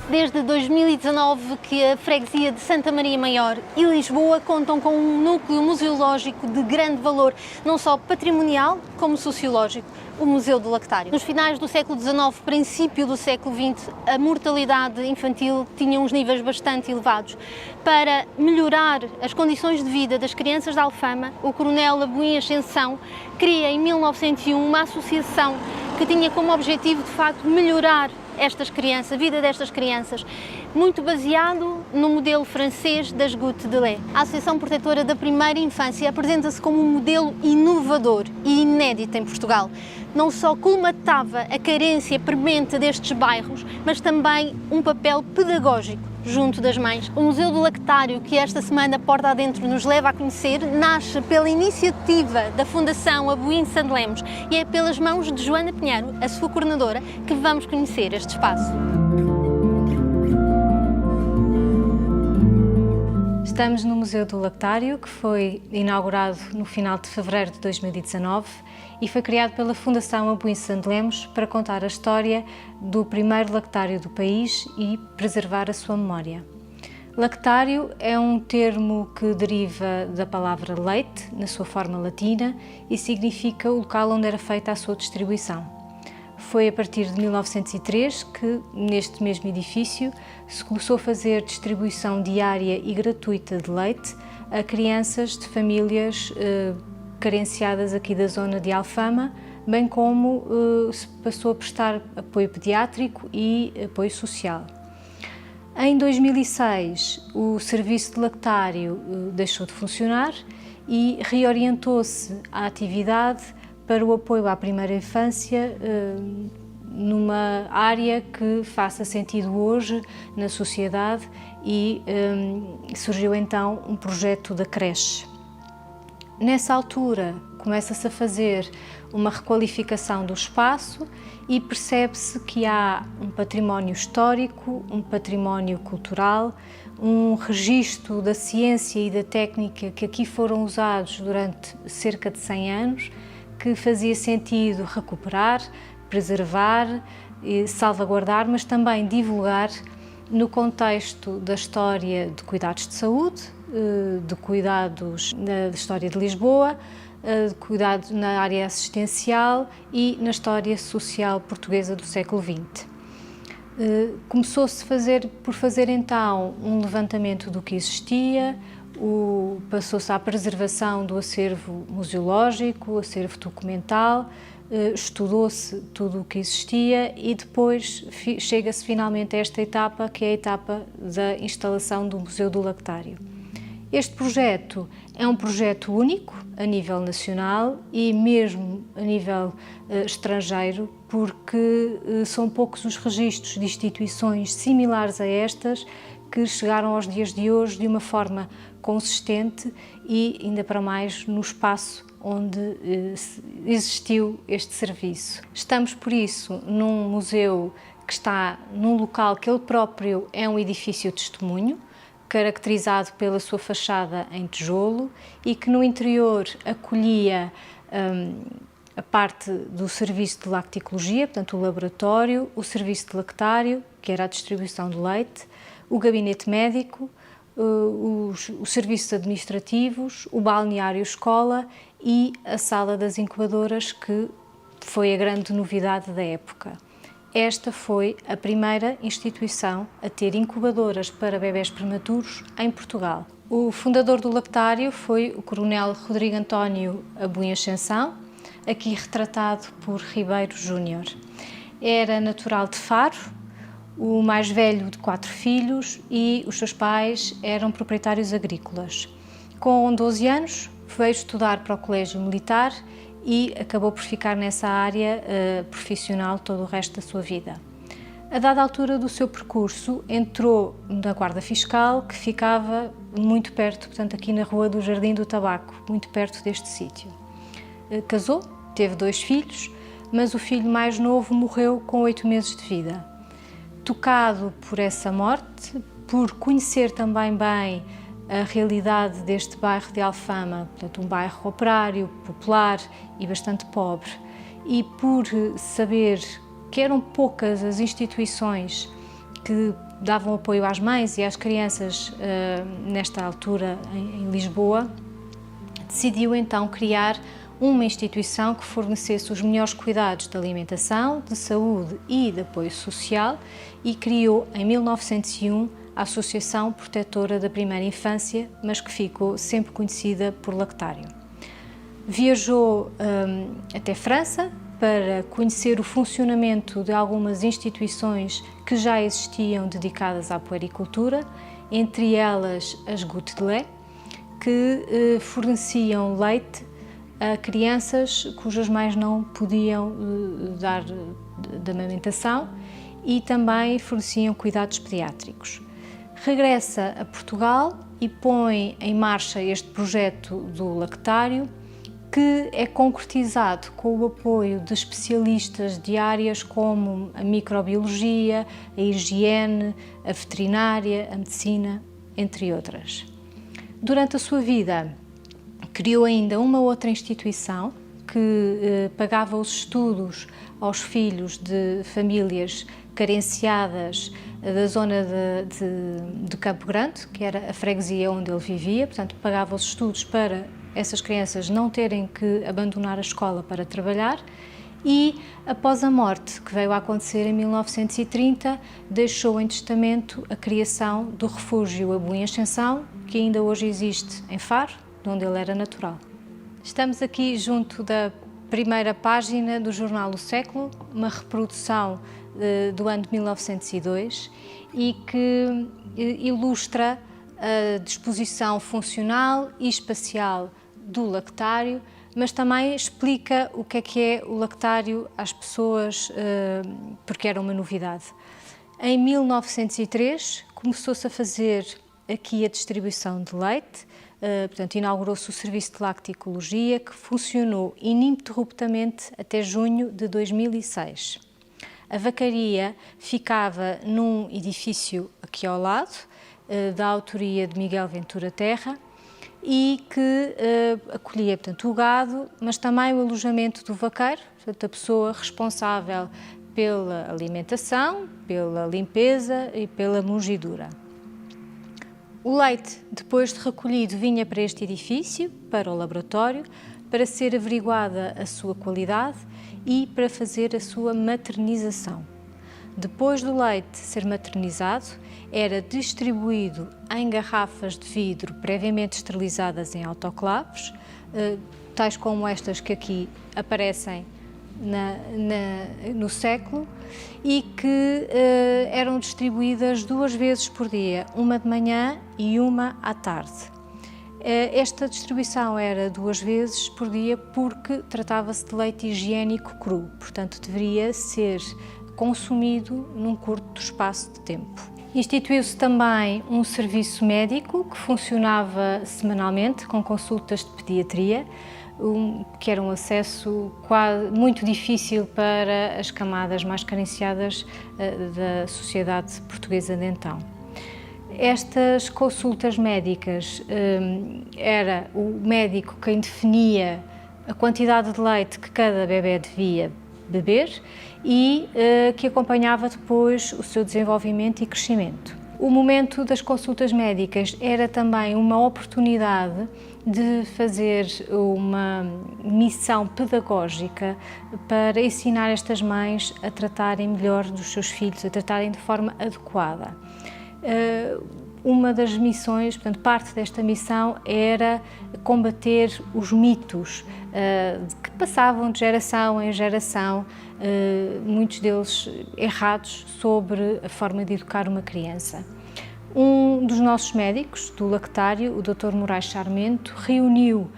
Desde 2019 que a freguesia de Santa Maria Maior e Lisboa contam com um núcleo museológico de grande valor, não só patrimonial como sociológico, o Museu do Lactário. Nos finais do século XIX, princípio do século XX, a mortalidade infantil tinha uns níveis bastante elevados. Para melhorar as condições de vida das crianças de Alfama, o coronel Abuim Ascensão cria em 1901 uma associação que tinha como objetivo, de facto, melhorar a vida destas crianças, muito baseado no modelo francês das Gouttes de Lait. A Associação Protetora da Primeira Infância apresenta-se como um modelo inovador e inédito em Portugal. Não só colmatava a carência premente destes bairros, mas também um papel pedagógico junto das mães. O Museu do Lactário, que esta semana porta adentro nos leva a conhecer, nasce pela iniciativa da Fundação Abuim de Santo Lemos e é pelas mãos de Joana Pinheiro, a sua coordenadora, que vamos conhecer este espaço. Estamos no Museu do Lactário, que foi inaugurado no final de fevereiro de 2019 e foi criado pela Fundação Abuim de Santo Lemos para contar a história do primeiro lactário do país e preservar a sua memória. Lactário é um termo que deriva da palavra leite, na sua forma latina, e significa o local onde era feita a sua distribuição. Foi a partir de 1903 que, neste mesmo edifício, se começou a fazer distribuição diária e gratuita de leite a crianças de famílias carenciadas aqui da zona de Alfama, bem como se passou a prestar apoio pediátrico e apoio social. Em 2006, o serviço de lactário deixou de funcionar e reorientou-se a atividade para o apoio à primeira infância numa área que faça sentido hoje na sociedade e surgiu então um projeto da creche. Nessa altura começa-se a fazer uma requalificação do espaço e percebe-se que há um património histórico, um património cultural, um registro da ciência e da técnica que aqui foram usados durante cerca de 100 anos, que fazia sentido recuperar, preservar e salvaguardar, mas também divulgar no contexto da história de cuidados de saúde, de cuidados da história de Lisboa, de cuidados na área assistencial e na história social portuguesa do século XX. Começou-se por fazer então um levantamento do que existia, passou-se à preservação do acervo museológico, acervo documental, estudou-se tudo o que existia e depois chega-se finalmente a esta etapa, que é a etapa da instalação do Museu do Lactário. Este projeto é um projeto único a nível nacional e mesmo a nível estrangeiro, porque são poucos os registros de instituições similares a estas que chegaram aos dias de hoje de uma forma consistente e ainda para mais no espaço onde existiu este serviço. Estamos, por isso, num museu que está num local que ele próprio é um edifício testemunho, caracterizado pela sua fachada em tijolo e que no interior acolhia a parte do serviço de lacticologia, portanto o laboratório, o serviço de lactário, que era a distribuição do leite, o gabinete médico, os serviços administrativos, o balneário escola e a sala das incubadoras, que foi a grande novidade da época. Esta foi a primeira instituição a ter incubadoras para bebés prematuros em Portugal. O fundador do lactário foi o coronel Rodrigo António Abuim Ascensão, aqui retratado por Ribeiro Júnior. Era natural de Faro, o mais velho de 4 filhos e os seus pais eram proprietários agrícolas. Com 12 anos veio estudar para o Colégio Militar e acabou por ficar nessa área profissional todo o resto da sua vida. A dada altura do seu percurso, entrou na Guarda Fiscal, que ficava muito perto, portanto aqui na Rua do Jardim do Tabaco, muito perto deste sítio. Casou, teve 2 filhos, mas o filho mais novo morreu com 8 meses de vida. Tocado por essa morte, por conhecer também bem a realidade deste bairro de Alfama, portanto um bairro operário, popular e bastante pobre, e por saber que eram poucas as instituições que davam apoio às mães e às crianças nesta altura em Lisboa, decidiu então criar uma instituição que fornecesse os melhores cuidados de alimentação, de saúde e de apoio social e criou em 1901 a Associação Protetora da Primeira Infância, mas que ficou sempre conhecida por Lactário. Viajou até França para conhecer o funcionamento de algumas instituições que já existiam dedicadas à puericultura, entre elas as Gouttes de Lait, que forneciam leite a crianças cujas mães não podiam dar de amamentação e também forneciam cuidados pediátricos. Regressa a Portugal e põe em marcha este projeto do Lactário, que é concretizado com o apoio de especialistas de áreas como a microbiologia, a higiene, a veterinária, a medicina, entre outras. Durante a sua vida, criou ainda uma outra instituição que pagava os estudos aos filhos de famílias carenciadas da zona de Campo Grande, que era a freguesia onde ele vivia, portanto pagava os estudos para essas crianças não terem que abandonar a escola para trabalhar. E, após a morte, que veio a acontecer em 1930, deixou em testamento a criação do refúgio A Boa Ascensão, que ainda hoje existe em Faro, de onde ele era natural. Estamos aqui junto da primeira página do jornal O Século, uma reprodução do ano de 1902 e que ilustra a disposição funcional e espacial do lactário, mas também explica o que é o lactário às pessoas, porque era uma novidade. Em 1903 começou-se a fazer aqui a distribuição de leite, portanto inaugurou-se o serviço de lacticologia, que funcionou ininterruptamente até junho de 2006. A vacaria ficava num edifício aqui ao lado, da autoria de Miguel Ventura Terra, e que acolhia, portanto, o gado, mas também o alojamento do vaqueiro, portanto, a pessoa responsável pela alimentação, pela limpeza e pela mungidura. O leite, depois de recolhido, vinha para este edifício, para o laboratório, para ser averiguada a sua qualidade e para fazer a sua maternização. Depois do leite ser maternizado, era distribuído em garrafas de vidro previamente esterilizadas em autoclaves, tais como estas que aqui aparecem no século, e que eram distribuídas 2 vezes por dia, uma de manhã e uma à tarde. Esta distribuição era 2 vezes por dia porque tratava-se de leite higiênico cru, portanto deveria ser consumido num curto espaço de tempo. Instituiu-se também um serviço médico que funcionava semanalmente com consultas de pediatria, que era um acesso muito difícil para as camadas mais carenciadas da sociedade portuguesa de então. Estas consultas médicas era o médico quem definia a quantidade de leite que cada bebê devia beber e que acompanhava depois o seu desenvolvimento e crescimento. O momento das consultas médicas era também uma oportunidade de fazer uma missão pedagógica para ensinar estas mães a tratarem melhor dos seus filhos, a tratarem de forma adequada. Uma das missões, portanto, parte desta missão era combater os mitos que passavam de geração em geração, muitos deles errados, sobre a forma de educar uma criança. Um dos nossos médicos do lactário, o Dr. Moraes Sarmento, reuniu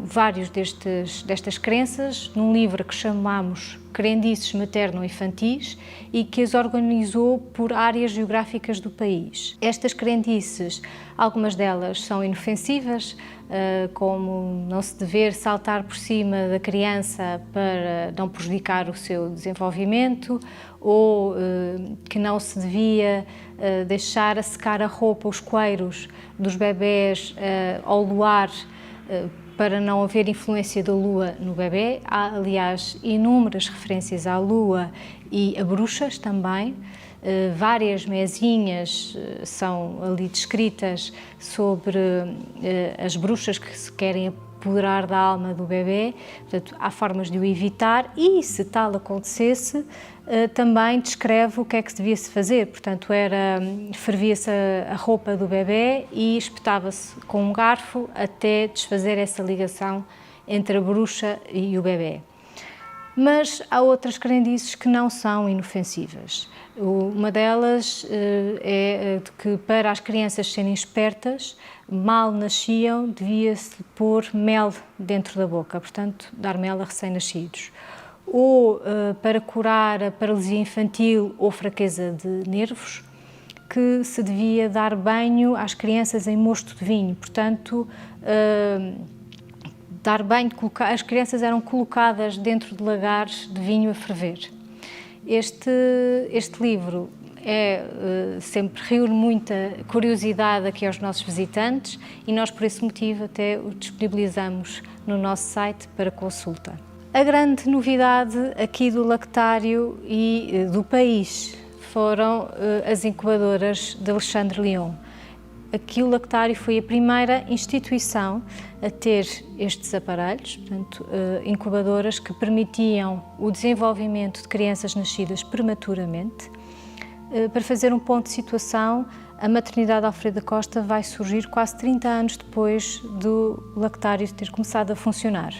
vários destas crenças num livro que chamamos Crendices Materno-Infantis e que as organizou por áreas geográficas do país. Estas crendices, algumas delas são inofensivas, como não se dever saltar por cima da criança para não prejudicar o seu desenvolvimento, ou que não se devia deixar a secar a roupa, os coeiros dos bebés ao luar, para não haver influência da lua no bebê. Há, aliás, inúmeras referências à lua e a bruxas também. Várias mesinhas são ali descritas sobre as bruxas que se querem apoderar da alma do bebê. Portanto, há formas de o evitar e, se tal acontecesse, também descreve o que é que devia-se fazer. Portanto, fervia-se a roupa do bebê e espetava-se com um garfo até desfazer essa ligação entre a bruxa e o bebê. Mas há outras crendices que não são inofensivas. Uma delas é de que, para as crianças serem espertas, mal nasciam, devia-se pôr mel dentro da boca, portanto, dar mel a recém-nascidos. Ou para curar a paralisia infantil ou fraqueza de nervos, que se devia dar banho às crianças em mosto de vinho, portanto, dar banho, as crianças eram colocadas dentro de lagares de vinho a ferver. Este livro sempre reúne muita curiosidade aqui aos nossos visitantes e nós, por esse motivo, até o disponibilizamos no nosso site para consulta. A grande novidade aqui do lactário e do país foram as incubadoras de Alexandre Leon. Aqui o lactário foi a primeira instituição a ter estes aparelhos, portanto, incubadoras que permitiam o desenvolvimento de crianças nascidas prematuramente. Para fazer um ponto de situação, a maternidade Alfredo da Costa vai surgir quase 30 anos depois do lactário ter começado a funcionar.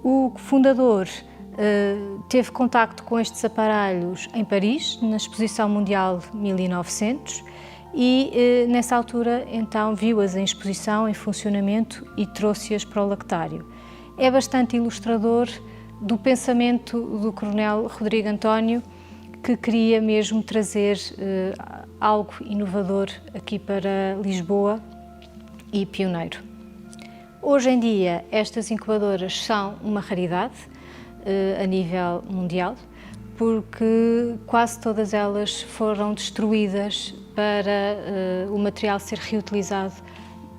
O fundador teve contacto com estes aparelhos em Paris, na Exposição Mundial 1900, e nessa altura então viu-as em exposição, em funcionamento e trouxe-as para o lactário. É bastante ilustrador do pensamento do Coronel Rodrigo António, que queria mesmo trazer algo inovador aqui para Lisboa e pioneiro. Hoje em dia estas incubadoras são uma raridade a nível mundial, porque quase todas elas foram destruídas para o material ser reutilizado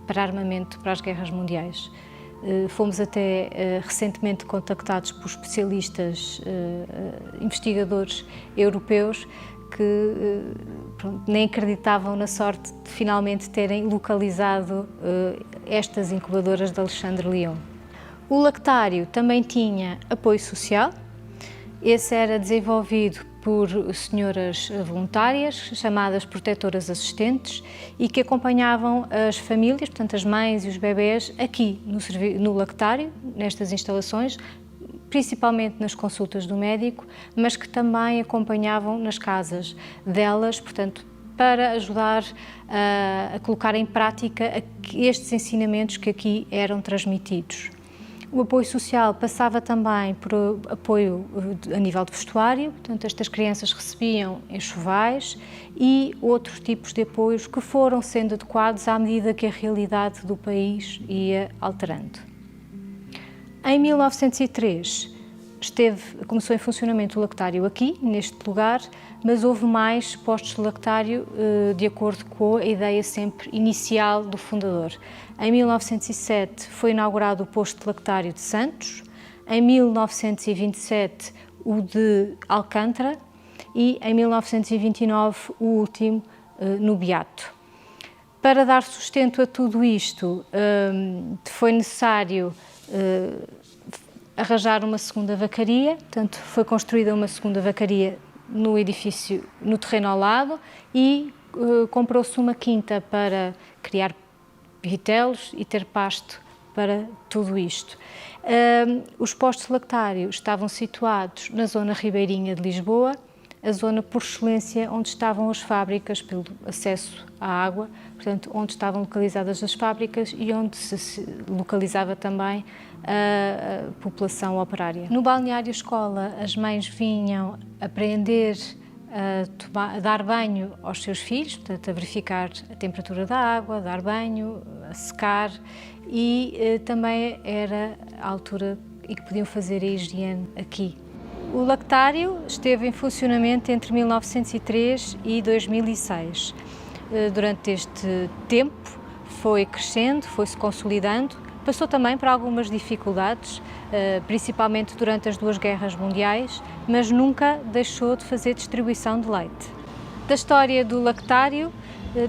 para armamento para as guerras mundiais. Fomos até recentemente contactados por especialistas, investigadores europeus que nem acreditavam na sorte de finalmente terem localizado estas incubadoras de Alexandre Leon. O lactário também tinha apoio social. Esse era desenvolvido por senhoras voluntárias, chamadas protetoras assistentes, e que acompanhavam as famílias, portanto as mães e os bebés, aqui no lactário, nestas instalações, principalmente nas consultas do médico, mas que também acompanhavam nas casas delas, portanto, para ajudar a colocar em prática estes ensinamentos que aqui eram transmitidos. O apoio social passava também por apoio a nível de vestuário, portanto estas crianças recebiam enxovais e outros tipos de apoios que foram sendo adequados à medida que a realidade do país ia alterando. Em 1903 começou em funcionamento o lactário aqui, neste lugar, mas houve mais postos de lactário de acordo com a ideia sempre inicial do fundador. Em 1907 foi inaugurado o posto de lactário de Santos, em 1927 o de Alcântara e em 1929 o último no Beato. Para dar sustento a tudo isto foi necessário arranjar uma segunda vacaria, portanto foi construída uma segunda vacaria no edifício, no terreno ao lado, e comprou-se uma quinta para criar vitelos e ter pasto para tudo isto. Os postos lactários estavam situados na zona ribeirinha de Lisboa, a zona por excelência onde estavam as fábricas pelo acesso à água, portanto onde estavam localizadas as fábricas e onde se localizava também a população operária. No balneário escola as mães vinham aprender a dar banho aos seus filhos, portanto a verificar a temperatura da água, dar banho, a secar, e também era a altura em que podiam fazer a higiene aqui. O lactário esteve em funcionamento entre 1903 e 2006. Durante este tempo foi crescendo, foi-se consolidando, passou também por algumas dificuldades, principalmente durante as duas guerras mundiais, mas nunca deixou de fazer distribuição de leite. Da história do lactário,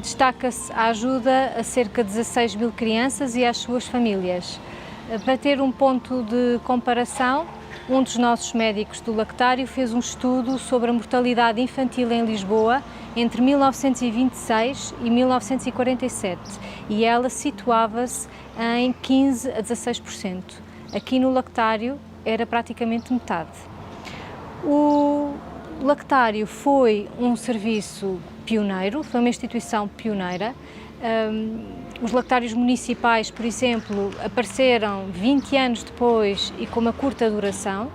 destaca-se a ajuda a cerca de 16 mil crianças e às suas famílias. Para ter um ponto de comparação, um dos nossos médicos do lactário fez um estudo sobre a mortalidade infantil em Lisboa entre 1926 e 1947 e ela situava-se em 15 a 16%. Aqui no lactário era praticamente metade. O lactário foi um serviço pioneiro, foi uma instituição pioneira. Os lactários municipais, por exemplo, apareceram 20 anos depois e com uma curta duração,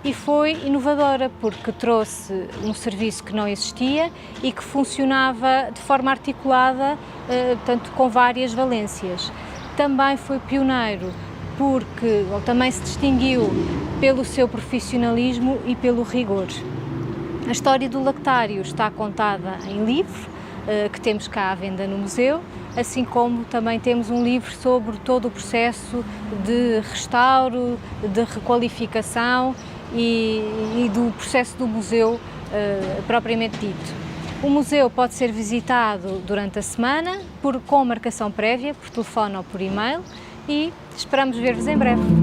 e foi inovadora porque trouxe um serviço que não existia e que funcionava de forma articulada, portanto, com várias valências. Também foi pioneiro porque também se distinguiu pelo seu profissionalismo e pelo rigor. A história do lactário está contada em livro, que temos cá à venda no museu, assim como também temos um livro sobre todo o processo de restauro, de requalificação e do processo do museu propriamente dito. O museu pode ser visitado durante a semana com marcação prévia, por telefone ou por e-mail, e esperamos ver-vos em breve.